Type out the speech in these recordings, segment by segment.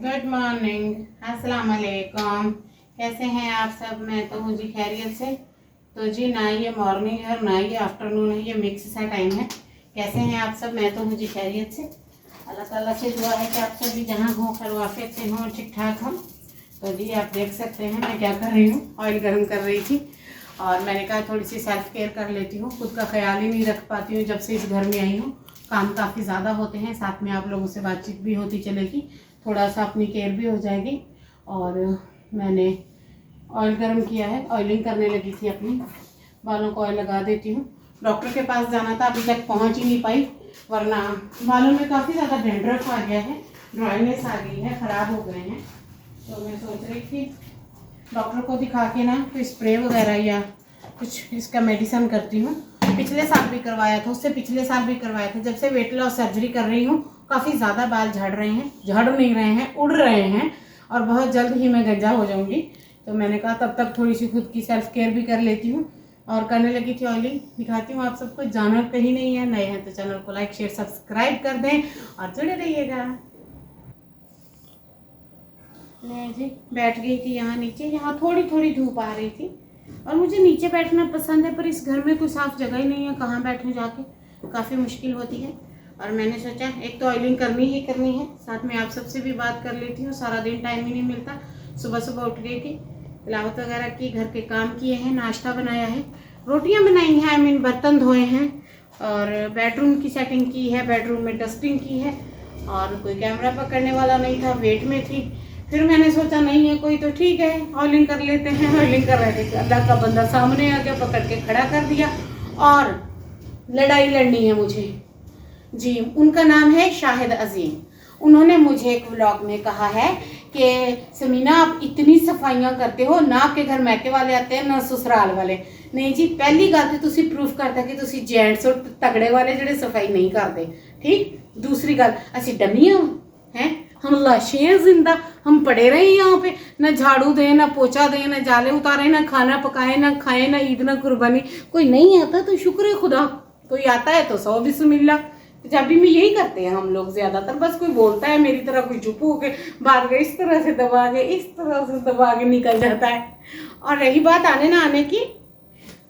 Good morning, अस्सलाम वालेकुम। कैसे हैं आप सब? मैं तो हूँ जी खैरियत से। तो जी ना ये मॉर्निंग है और ना ये आफ्टरनून है, ये मिक्स सा टाइम है। कैसे हैं आप सब? मैं तो हूँ जी खैरियत से। अल्लाह ताला से दुआ है कि आप सब भी जहाँ हों खैर वाफियत से हों, ठीक ठाक हों। तो जी आप देख सकते हैं मैं क्या कर रही हूँ, ऑयल गर्म कर रही थी और मैंने कहा थोड़ी सी सेल्फ केयर कर लेती हूँ। खुद का ख्याल ही नहीं रख पाती हूँ जब से इस घर में आई हूँ। काम काफ़ी ज़्यादा होते हैं, साथ में आप लोगों से बातचीत भी होती चलेगी, थोड़ा सा अपनी केयर भी हो जाएगी। और मैंने ऑयल गर्म किया है, ऑयलिंग करने लगी थी अपनी। बालों को ऑयल लगा देती हूँ। डॉक्टर के पास जाना था, अभी तक पहुँच ही नहीं पाई, वरना बालों में काफ़ी ज़्यादा डैंड्रफ आ गया है, ड्राइनेस आ गई है, ख़राब हो गए हैं। तो मैं सोच रही थी डॉक्टर को दिखा के ना कोई स्प्रे वगैरह या कुछ इसका मेडिसिन करती हूँ। पिछले साल भी करवाया था, उससे पिछले साल भी करवाया था। जब से वेट लॉस सर्जरी कर रही हूँ काफ़ी ज़्यादा बाल झड़ रहे हैं, झड़ नहीं रहे हैं, उड़ रहे हैं और बहुत जल्द ही मैं गंजा हो जाऊँगी। तो मैंने कहा तब तक थोड़ी सी खुद की सेल्फ केयर भी कर लेती हूँ और करने लगी थी ऑयलिंग। दिखाती हूँ आप सबको। जानवर कहीं नहीं है, नए हैं तो चैनल को लाइक शेयर सब्सक्राइब कर दें और जुड़े रहिएगा। मैं जी बैठ गई थी यहाँ नीचे, यहाँ थोड़ी थोड़ी धूप आ रही थी और मुझे नीचे बैठना पसंद है, पर इस घर में कोई साफ जगह ही नहीं है, कहाँ बैठूँ जाके, काफ़ी मुश्किल होती है। और मैंने सोचा एक तो ऑयलिंग करनी ही करनी है, साथ में आप सबसे भी बात कर लेती हूँ, सारा दिन टाइम ही नहीं मिलता। सुबह सुबह उठ गई थी, तिलावत वगैरह की, घर के काम किए हैं, नाश्ता बनाया है, रोटियाँ बनाई हैं, बर्तन धोए हैं और बेडरूम की सेटिंग की है, बेडरूम में डस्टिंग की है। और कोई कैमरा पकड़ने वाला नहीं था, वेट में थी। फिर मैंने सोचा नहीं है कोई तो ठीक है ऑयलिंग कर लेते हैं। ऑयलिंग कर रहे थे, अल्लाह का बंदा सामने आ गया, पकड़ के खड़ा कर दिया और लड़ाई लड़नी है मुझे जी। उनका नाम है शाहिद अजीम। उन्होंने मुझे एक व्लॉग में कहा है कि समीना आप इतनी सफाइयाँ करते हो, ना आपके घर मैके वाले आते हैं ना ससुराल वाले। नहीं जी, पहली गल तो तुसी प्रूफ करता कि तुसी जेंट्स और तगड़े वाले ਜਿਹੜੇ सफाई नहीं करते, ठीक। दूसरी गल ਅਸੀਂ डमियां हैं, हम लाशें हैं जिंदा, हम पड़े रहे यहाँ पे, ना झाड़ू दे, ना पोछा दे, ना जाले उतारे, ना खाना पकाए, ना खाए, ना ईद, ना कुर्बानी। कोई नहीं आता तो शुक्र है खुदा, कोई आता है तो 100 बिस्मिल्लाह। पंजाबी में यही करते हैं हम लोग ज्यादातर। बस कोई बोलता है मेरी तरह, कोई चुप हो के बात गए इस तरह से दबा के, इस तरह से दबा के निकल जाता है। और रही बात आने ना आने की,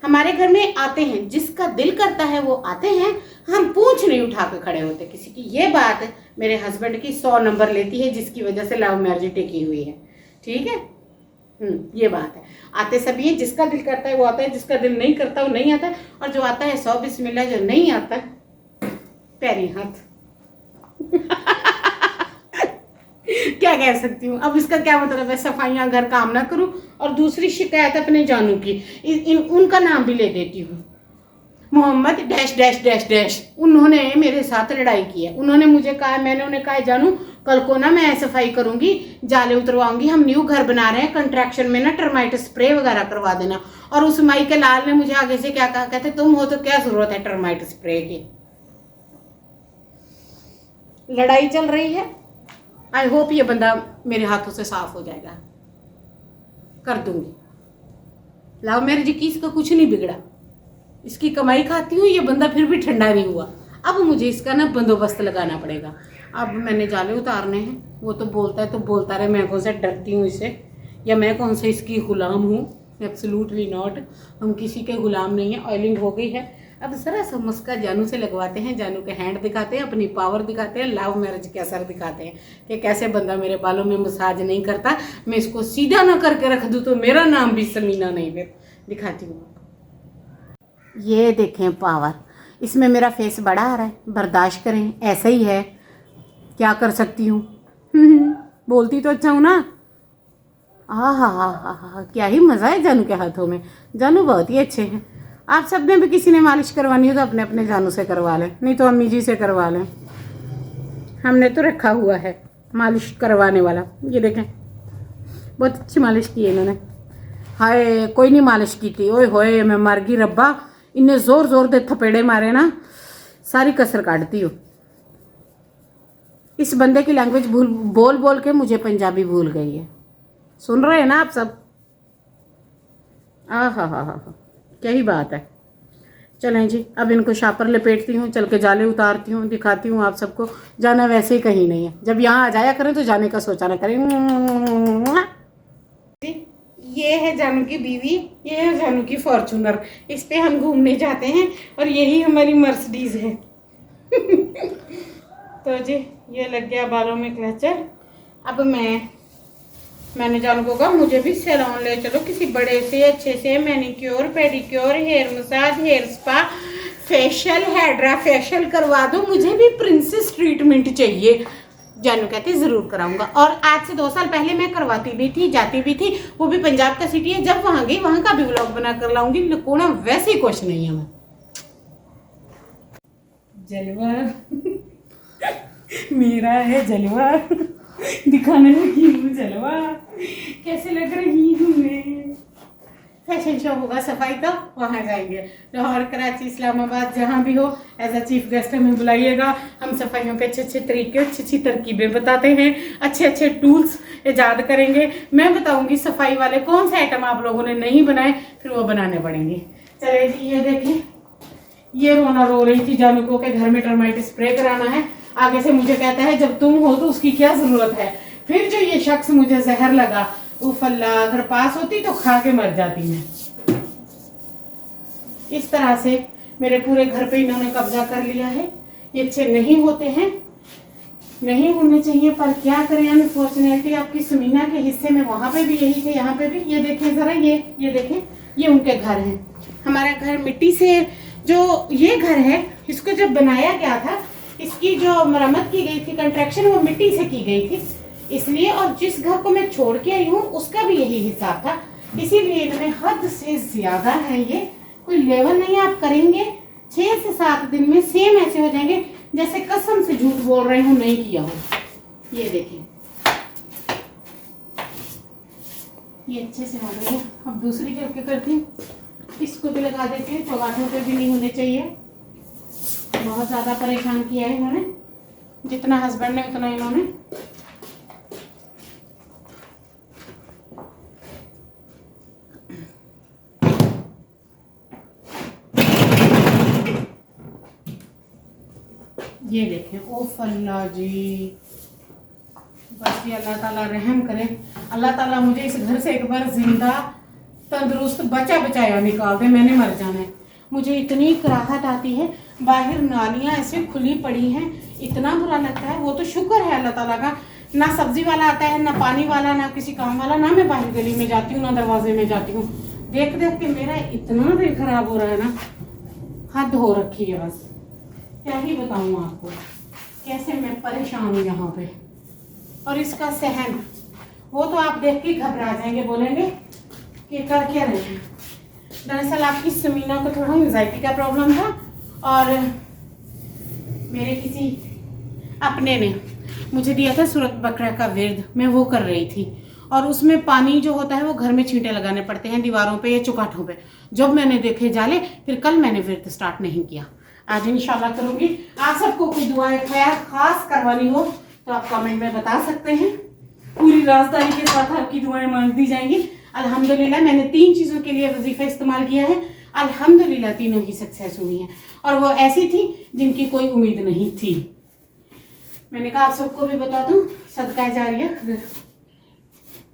हमारे घर में आते हैं, जिसका दिल करता है वो आते हैं, हम पूंछ नहीं उठा के खड़े होते किसी की। ये बात मेरे हस्बैंड की 100 नंबर लेती है, जिसकी वजह से लव मैरिज टिकी हुई है, ठीक है। ये बात है। आते सभी है, जिसका दिल करता है वो आता है, जिसका दिल नहीं करता वो नहीं आता। और जो आता है 100 बिस्मिल्लाह, जो नहीं आता पैरी हाथ। क्या कह सकती हूँ अब, इसका क्या मतलब है? सफाइयाँ घर काम ना करूँ। और दूसरी शिकायत अपने जानू की, उनका नाम भी ले देती हूँ, Mohammed dash dash dash dash. उन्होंने मेरे साथ लड़ाई की है। उन्होंने मुझे कहा, मैंने उन्हें कहा जानू कल को ना मैं सफाई करूंगी, जाले उतरवाऊंगी, हम न्यू घर बना रहे हैं, कंट्रैक्शन में ना टर्माइट स्प्रे वगैरह करवा देना। और उस माई के लाल ने मुझे आगे से क्या कहा, कहते तुम हो तो क्या जरूरत है टर्माइट स्प्रे की। लड़ाई चल रही है। आई होप ये बंदा मेरे हाथों से साफ हो जाएगा, कर दूंगी। लव मैरिज की इसका कुछ नहीं बिगड़ा, इसकी कमाई खाती हूँ, ये बंदा फिर भी ठंडा नहीं हुआ। अब मुझे इसका ना बंदोबस्त लगाना पड़ेगा। अब मैंने जाले उतारने हैं, वो तो बोलता है तो बोलता रहे, मैं कौन से डरती हूँ इससे, या मैं कौन से इसकी गुलाम हूँ? एब्सोल्युटली नॉट, हम किसी के गुलाम नहीं है। ऑयलिंग हो गई है, अब जरा सा मुस्का जानू से लगवाते हैं, जानू के हैंड दिखाते हैं, अपनी पावर दिखाते हैं, लव मैरिज के असर दिखाते हैं कि कैसे बंदा मेरे बालों में मसाज नहीं करता। मैं इसको सीधा ना करके रख दूँ तो मेरा नाम भी समीना नहीं। फिर दिखाती हूँ, ये देखें पावर। इसमें मेरा फेस बड़ा आ रहा है, बर्दाश्त करें, ऐसा ही है, क्या कर सकती हूँ। बोलती तो अच्छा हूँ ना। हाँ, क्या ही मज़ा है जानू के हाथों में। जानू बहुत ही अच्छे हैं। आप सब ने भी किसी ने मालिश करवानी हो तो अपने अपने जानू से करवा लें, नहीं तो अम्मी जी से करवा लें। हमने तो रखा हुआ है मालिश करवाने वाला, ये देखें बहुत अच्छी मालिश की है इन्होंने। हाय कोई नहीं मालिश की थी, ओए होए मैं मर गई रब्बा। इन्हें जोर जोर दे थपेड़े मारे ना, सारी कसर काटती हो। इस बंदे की लैंग्वेज बोल बोल के मुझे पंजाबी भूल गई है। सुन रहे हैं ना आप सब? हा, क्या ही बात है। चलें जी, अब इनको शापर लपेटती हूँ, चल के जाले उतारती हूँ, दिखाती हूँ आप सबको। जाना वैसे ही कहीं नहीं है, जब यहाँ आ जाया करें तो जाने का सोचा ना करें। ये है जानू की बीवी, ये है जानू की फॉर्चूनर, इस पे हम घूमने जाते हैं और यही हमारी मर्सिडीज है। तो जी ये लग गया बालों में क्लचर। अब मैंने जानू को कहा मुझे भी सैलून ले चलो, किसी बड़े से अच्छे से, manicure pedicure, hair massage, hair spa, facial, hydra facial करवा दो, मुझे भी प्रिंसेस ट्रीटमेंट चाहिए। जानू कहते ज़रूर कराऊंगा। और आज से 2 साल पहले मैं करवाती भी थी, जाती भी थी, वो भी पंजाब का सिटी है। जब वहां गई वहां का भी व्लॉग बना कर लाऊंगी, लकोना वैसे ही कुछ नहीं है। मैं जलवा मेरा है जलवा, दिखाने लगी हूँ जलवा, कैसे लग रही हूँ मैं। फैशन शो होगा सफाई का, वहाँ जाएंगे। लाहौर, कराची, इस्लामाबाद, जहाँ भी हो, एज अ चीफ गेस्ट हमें बुलाइएगा। हम सफाइयों के अच्छे अच्छे तरीके, अच्छी अच्छी तरकीबें बताते हैं, अच्छे अच्छे टूल्स ईजाद करेंगे। मैं बताऊंगी सफाई वाले कौन से आइटम आप लोगों ने नहीं बनाए, फिर वो बनाने पड़ेंगे। चले जी, ये देखें, ये रोना रो रही थी जानू को कि घर में टर्माइट स्प्रे कराना है। आगे से मुझे कहता है जब तुम हो तो उसकी क्या जरूरत है। फिर जो ये शख्स मुझे जहर लगा, उफ अल्लाह, अगर पास होती तो खा के मर जाती मैं। इस तरह से मेरे पूरे घर पे इन्होंने कब्जा कर लिया है। ये अच्छे नहीं होते हैं, नहीं होने चाहिए, पर क्या करें। अनफॉर्चुनेटली आपकी समीना के हिस्से में वहां पे भी यही थे, यहाँ पे भी। ये देखें जरा, ये देखें, ये उनके घर है। हमारा घर मिट्टी से, जो ये घर है इसको जब बनाया गया था, इसकी जो मरम्मत की गई थी, कंस्ट्रक्शन, वो मिट्टी से की गई थी इसलिए। और जिस घर को मैं छोड़ के आई हूँ उसका भी यही हिसाब था, इसीलिए इनमें हद से ज्यादा है। ये कोई लेवल नहीं, आप करेंगे 6 से 7 दिन में सेम ऐसे हो जाएंगे जैसे कसम से झूठ बोल रहे हो नहीं किया हो। ये देखें, ये अच्छे से हो गई है। अब दूसरी करके करती हूँ, इसको भी लगा देती हूँ। चौगाठों पे भी नहीं होने चाहिए, बहुत ज्यादा परेशान किया है इन्होंने, जितना हस्बैंड ने उतना इन्होंने। ये देखें, ओफ अल्लाह जी, बस ये अल्लाह ताला रहम करे। अल्लाह ताला मुझे इस घर से एक बार जिंदा तंदुरुस्त बचा बचाया निकाल दे, मैंने मर जाना है। मुझे इतनी कराहत आती है, बाहर नालियां ऐसे खुली पड़ी हैं, इतना बुरा लगता है। वो तो शुक्र है अल्लाह ताला का, ना सब्जी वाला आता है, ना पानी वाला, ना किसी काम वाला, ना मैं बाहर गली में जाती हूँ, ना दरवाजे में जाती हूँ। देख देख के मेरा इतना दिल खराब हो रहा है ना, हद हो रखी है। बस क्या ही बताऊँ आपको, कैसे मैं परेशान हूँ यहाँ पे। और इसका सहन, वो तो आप देख के घबरा जाएंगे, बोलेंगे कि कर क्या रहे हैं। दरअसल आपकी समीना को थोड़ा एंजाइटी का प्रॉब्लम था, और मेरे किसी अपने ने मुझे दिया था सूरत बकरा का विर्द, मैं वो कर रही थी। और उसमें पानी जो होता है वो घर में छींटे लगाने पड़ते हैं दीवारों पे या चौगाठों पे। जब मैंने देखे जाले, फिर कल मैंने विर्द स्टार्ट नहीं किया, आज इंशाल्लाह करूंगी। आप सबको कोई दुआएं खैर खास करवानी हो तो आप कमेंट में बता सकते हैं, पूरी राजदारी के साथ आपकी दुआएं मांग दी जाएंगी। अल्हम्दुलिल्लाह मैंने 3 चीज़ों के लिए वजीफा इस्तेमाल किया है, अल्हम्दुलिल्लाह तीनों ही सक्सेस हुई हैं, और वो ऐसी थी जिनकी कोई उम्मीद नहीं थी। मैंने कहा आप सबको भी बता दूं, सदका जारिया।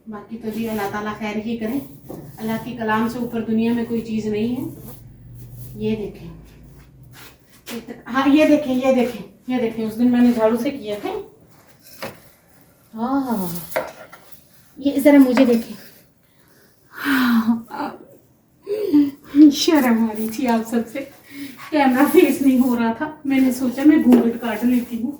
बाकी तो जी अल्लाह ताला खैर ही करे, अल्लाह की कलाम से ऊपर दुनिया में कोई चीज़ नहीं है। ये देखें, हाँ ये देखें, ये देखें, ये देखें, उस दिन मैंने झाड़ू से किया था। हाँ ये जरा मुझे देखें, शर्म आ रही थी आप सबसे, कैमरा फेस नहीं हो रहा था, मैंने सोचा मैं घूंघट काट लेती हूँ।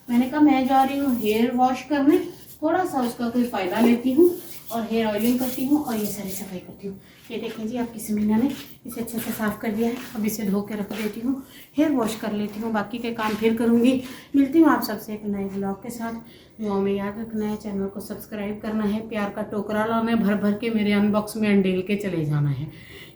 मैंने कहा मैं जा रही हूँ हेयर वॉश करने, थोड़ा सा उसका कोई फ़ायदा लेती हूँ और हेयर ऑयलिंग करती हूँ और ये सारी सफाई करती हूँ। ये देखें जी, आपकी समीना ने इसे अच्छे से साफ़ कर दिया है। अब इसे धो के रख देती हूँ, हेयर वॉश कर लेती हूँ, बाकी के काम फिर करूँगी। मिलती हूँ आप सबसे एक नए ब्लॉग के साथ। दुआ में याद रखना है, चैनल को सब्सक्राइब करना है, प्यार का टोकरा लाना है, भर भर के मेरे अनबॉक्स में अंडेल के चले जाना है।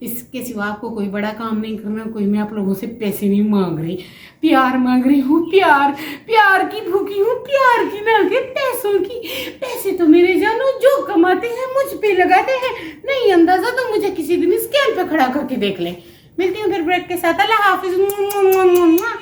इसके सिवा आपको कोई बड़ा काम नहीं करना, कोई मैं आप लोगों से पैसे नहीं मांग रही, प्यार मांग रही हूँ। प्यार, प्यार की भूखी हूँ, प्यार की ना के पैसों की। पैसे तो मेरे जानो जो कमाते हैं मुझ पे लगाते हैं, नहीं अंदाजा तो मुझे किसी दिन स्केल पे खड़ा करके देख ले। मिलती हूँ फिर ब्रेक के साथ। अल्लाह हाफिज।